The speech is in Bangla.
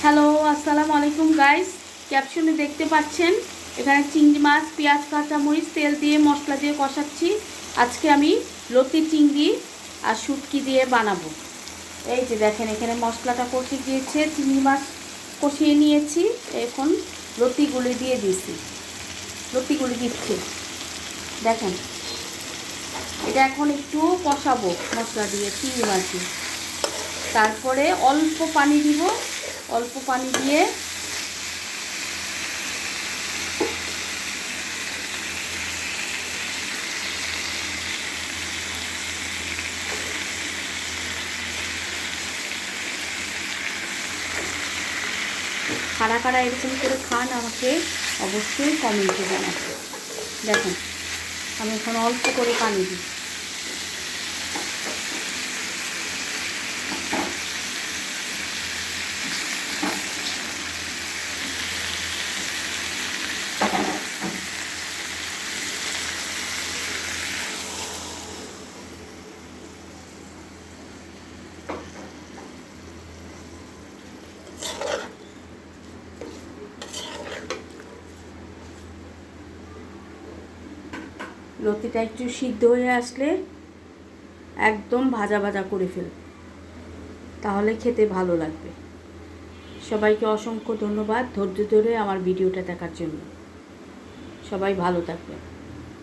হ্যালো, আসসালামু আলাইকুম গাইস। ক্যাপশনে দেখতে পাচ্ছেন এখানে চিংড়ি মাছ, পেঁয়াজ, কাঁচামরিচ, তেল দিয়ে মশলা দিয়ে কষাচ্ছি। আজকে আমি লতি চিংড়ি আর শুটকি দিয়ে বানাবো। এই যে দেখেন এখানে মশলাটা কষে গিয়েছে, চিংড়ি মাছ কষিয়ে নিয়েছি, এখন লতিগুলি দিয়ে দিয়েছি, লতিগুলি দিচ্ছি। দেখেন এটা এখন একটু কষাবো মশলা দিয়ে, চিংড়ি মাছ দিয়ে। তারপরে অল্প পানি দিব, অল্প পানি দিয়ে কারা কারা এরকম করে খান আমাকে অবশ্যই কমেন্টে জানাবেন। দেখেন আমি এখন অল্প করে পানি দিই। লতিটা একটু সিদ্ধ হয়ে আসলে একদম ভাজা ভাজা করে ফেল, তাহলে খেতে ভালো লাগবে। সবাইকে অসংখ্য ধন্যবাদ ধৈর্য ধরে আমার ভিডিওটা দেখার জন্য। সবাই ভালো থাকবেন।